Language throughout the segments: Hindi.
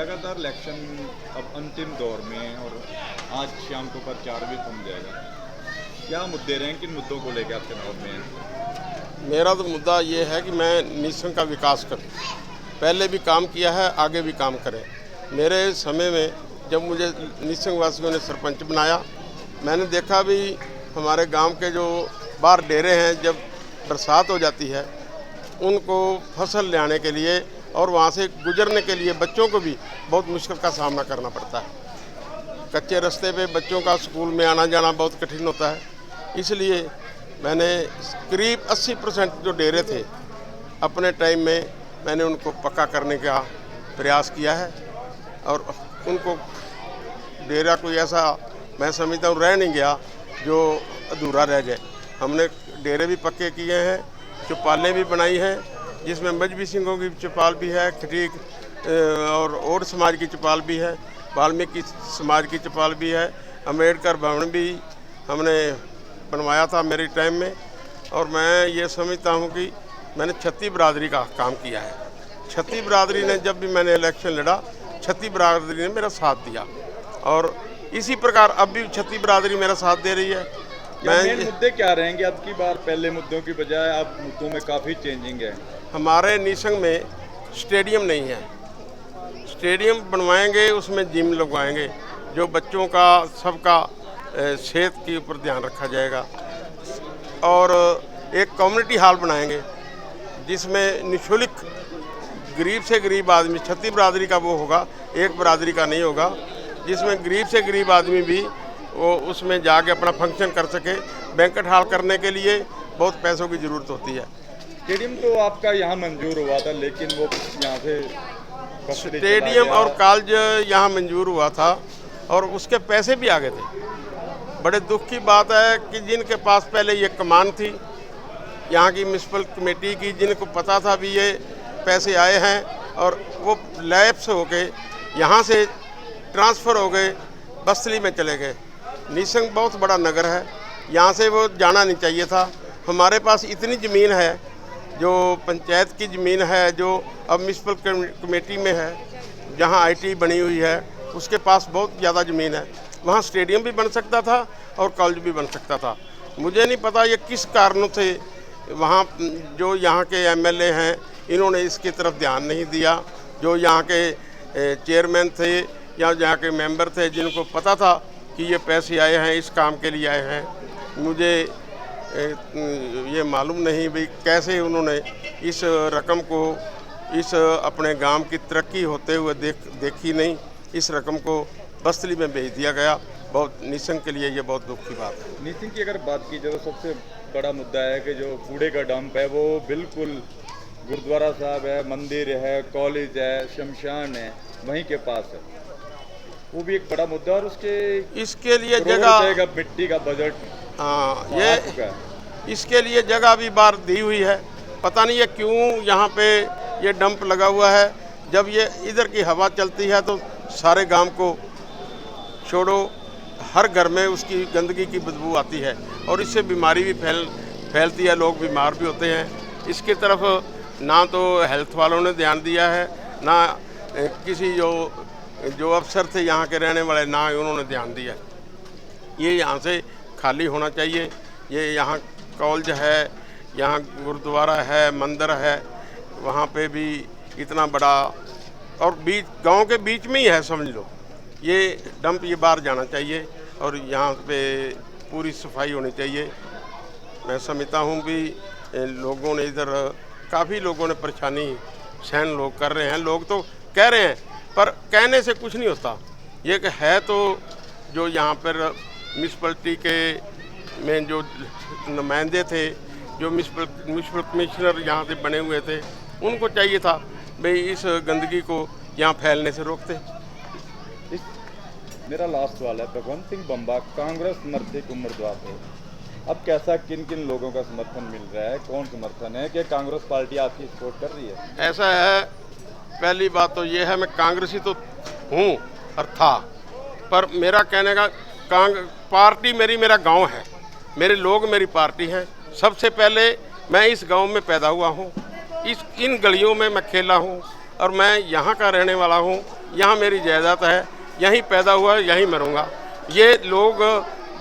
लगातार इलेक्शन अब अंतिम दौर में है और आज शाम को प्रचार भी थम जाएगा। क्या मुद्दे रहे, किन मुद्दों को लेकर आप चुनाव में हैं? मेरा तो मुद्दा ये है कि मैं निसंग का विकास करूं। पहले भी काम किया है, आगे भी काम करें। मेरे समय में जब मुझे निसंग वासियों ने सरपंच बनाया, मैंने देखा भी हमारे गांव के जो बाहर डेरे हैं, जब बरसात हो जाती है उनको फसल ले आने के लिए और वहाँ से गुजरने के लिए बच्चों को भी बहुत मुश्किल का सामना करना पड़ता है। कच्चे रास्ते पे बच्चों का स्कूल में आना जाना बहुत कठिन होता है। इसलिए मैंने करीब 80% जो डेरे थे अपने टाइम में मैंने उनको पक्का करने का प्रयास किया है और उनको डेरा कोई ऐसा मैं समझता हूँ रह नहीं गया जो अधूरा रह जाए। हमने डेरे भी पक्के किए हैं, चौपालें भी बनाई हैं, जिसमें मजबी सिंहों की चौपाल भी है, खटीक और समाज की चौपाल भी है, वाल्मीकि समाज की चौपाल भी है, अम्बेडकर भवन भी हमने बनवाया था मेरे टाइम में। और मैं ये समझता हूँ कि मैंने छत्ती बिरादरी का काम किया है। छत्ती बिरादरी ने जब भी मैंने इलेक्शन लड़ा, छत्ती बिरादरी ने मेरा साथ दिया और इसी प्रकार अब भी छत्ती बिरादरी मेरा साथ दे रही है। मेन मुद्दे क्या रहेंगे अब की बार? पहले मुद्दों की बजाय अब मुद्दों में काफ़ी चेंजिंग है। हमारे निसंग में स्टेडियम नहीं है, स्टेडियम बनवाएंगे, उसमें जिम लगवाएंगे, जो बच्चों का सबका सेहत के ऊपर ध्यान रखा जाएगा। और एक कम्युनिटी हॉल बनाएंगे जिसमें निःशुल्क गरीब से गरीब आदमी, छत्ती बिरादरी का वो होगा, एक बिरादरी का नहीं होगा, जिसमें गरीब से गरीब आदमी भी वो उसमें जाके अपना फंक्शन कर सके। बैंकेट हॉल करने के लिए बहुत पैसों की ज़रूरत होती है। स्टेडियम तो आपका यहाँ मंजूर हुआ था, लेकिन वो यहाँ से स्टेडियम और कॉलेज यहाँ मंजूर हुआ था और उसके पैसे भी आ गए थे। बड़े दुख की बात है कि जिनके पास पहले ये कमान थी यहाँ की म्यूनसिपल कमेटी की, जिनको पता था भी ये पैसे आए हैं और वो लैप्स हो गए, यहाँ से ट्रांसफ़र हो गए, बस्तली में चले गए। निसंग बहुत बड़ा नगर है, यहाँ से वो जाना नहीं चाहिए था। हमारे पास इतनी ज़मीन है जो पंचायत की ज़मीन है, जो अब म्यूनसिपल कमेटी में है, जहाँ आईटी बनी हुई है, उसके पास बहुत ज़्यादा ज़मीन है। वहाँ स्टेडियम भी बन सकता था और कॉलेज भी बन सकता था। मुझे नहीं पता ये किस कारणों से वहाँ जो यहाँ के एमएलए हैं इन्होंने इसकी तरफ ध्यान नहीं दिया। जो यहाँ के चेयरमैन थे या यहाँ के मेंबर थे, जिनको पता था कि ये पैसे आए हैं, इस काम के लिए आए हैं, मुझे ये मालूम नहीं भाई कैसे उन्होंने इस रकम को, इस अपने गांव की तरक्की होते हुए देखी नहीं, इस रकम को बस्तली में भेज दिया गया। बहुत निसंग के लिए ये बहुत दुख की बात है। निसंग की अगर बात की जाए तो सबसे बड़ा मुद्दा है कि जो कूड़े का डंप है वो बिल्कुल गुरुद्वारा साहब है, मंदिर है, कॉलेज है, शमशान है, वहीं के पास है। वो भी एक बड़ा मुद्दा और इसके लिए जगह, मिट्टी का बजट, हाँ, ये इसके लिए जगह भी बार दी हुई है। पता नहीं है क्यों यहाँ पे ये डंप लगा हुआ है। जब ये इधर की हवा चलती है तो सारे गांव को छोड़ो, हर घर में उसकी गंदगी की बदबू आती है और इससे बीमारी भी फैलती है, लोग बीमार भी होते हैं। इसकी तरफ ना तो हेल्थ वालों ने ध्यान दिया है, ना किसी जो अफसर थे यहाँ के रहने वाले, ना उन्होंने ध्यान दिया। ये यहाँ से खाली होना चाहिए। ये यहाँ कॉलेज है, यहाँ गुरुद्वारा है, मंदिर है, वहाँ पे भी इतना बड़ा और बीच गांव के बीच में ही है, समझ लो। ये डंप ये बाहर जाना चाहिए और यहाँ पे पूरी सफाई होनी चाहिए। मैं समझता हूँ भी लोगों ने इधर काफ़ी लोगों ने परेशानी सहन लोग कर रहे हैं। लोग तो कह रहे हैं पर कहने से कुछ नहीं होता। ये कि है तो जो यहाँ पर म्यूनसिपलिटी के में जो नुमाइंदे थे, जो म्यूनसिपल कमिश्नर यहाँ से बने हुए थे, उनको चाहिए था भाई इस गंदगी को यहाँ फैलने से रोकते। मेरा लास्ट सवाल है, भगवंत सिंह बंबा कांग्रेस समर्थित उम्मीदवार थे, अब कैसा किन किन लोगों का समर्थन मिल रहा है? कौन समर्थन है कि कांग्रेस पार्टी आपकी सपोर्ट कर रही है? ऐसा है, पहली बात तो ये है मैं कांग्रेसी तो हूँ और था, पर मेरा कहने का पार्टी मेरा गांव है, मेरे लोग मेरी पार्टी है। सबसे पहले मैं इस गांव में पैदा हुआ हूँ, इन गलियों में मैं खेला हूँ और मैं यहाँ का रहने वाला हूँ यहाँ मेरी जायदाद है, यहीं पैदा हुआ, यहीं मरूंगा। ये लोग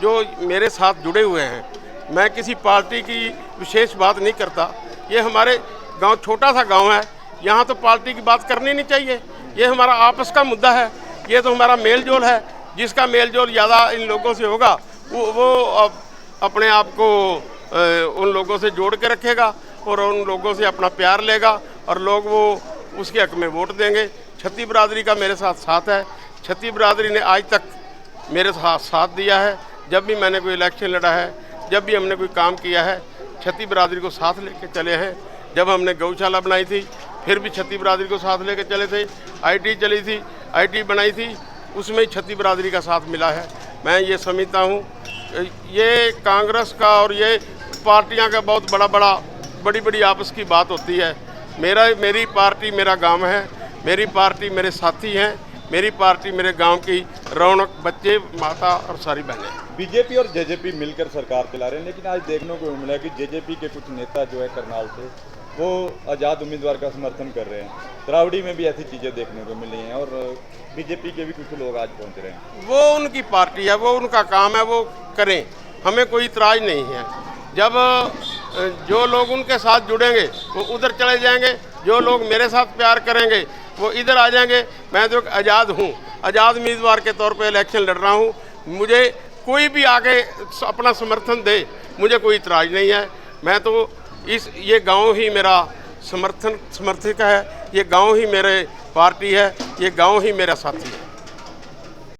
जो मेरे साथ जुड़े हुए हैं, मैं किसी पार्टी की विशेष बात नहीं करता। ये हमारे गांव छोटा सा गांव है, यहाँ तो पार्टी की बात करनी नहीं चाहिए। ये हमारा आपस का मुद्दा है, ये तो हमारा मेल जोल है। जिसका मेल जोल ज़्यादा इन लोगों से होगा वो अपने आप को उन लोगों से जोड़ के रखेगा और उन लोगों से अपना प्यार लेगा और लोग वो उसके हक में वोट देंगे। छत्ती बिरादरी का मेरे साथ साथ है। छत्ती बिरादरी ने आज तक मेरे साथ दिया है। जब भी मैंने कोई इलेक्शन लड़ा है, जब भी हमने कोई काम किया है, छत्ती बिरादरी को साथ लेके चले हैं। जब हमने गौशाला बनाई थी, फिर भी छत्ती बिरादरी को साथ लेके चले थे। आईटी चली थी, आईटी बनाई थी, उसमें छत्ती बिरादरी का साथ मिला है। मैं ये समझता हूँ ये कांग्रेस का और ये पार्टियां का बहुत बड़ी बड़ी आपस की बात होती है। मेरी पार्टी मेरा गांव है, मेरी पार्टी मेरे साथी हैं, मेरी पार्टी मेरे गांव की रौनक, बच्चे, माता और सारी बहनें। बीजेपी और जेजेपी मिलकर सरकार चला रहे हैं, लेकिन आज देखने को मिला कि जेजेपी के कुछ नेता जो है करनाल से, वो आज़ाद उम्मीदवार का समर्थन कर रहे हैं। द्रावड़ी में भी ऐसी चीज़ें देखने को मिली हैं और बीजेपी के भी कुछ लोग आज पहुंच रहे हैं। वो उनकी पार्टी है, वो उनका काम है, वो करें, हमें कोई इतराज़ नहीं है। जब जो लोग उनके साथ जुड़ेंगे वो उधर चले जाएंगे, जो लोग मेरे साथ प्यार करेंगे वो इधर आ जाएंगे। मैं तो आज़ाद हूँ, आज़ाद उम्मीदवार के तौर पे इलेक्शन लड़ रहा हूँ। मुझे कोई भी आके अपना समर्थन दे, मुझे कोई इतराज़ नहीं है। मैं तो ये गांव ही मेरा समर्थक है, ये गांव ही मेरे पार्टी है, ये गांव ही मेरा साथी है।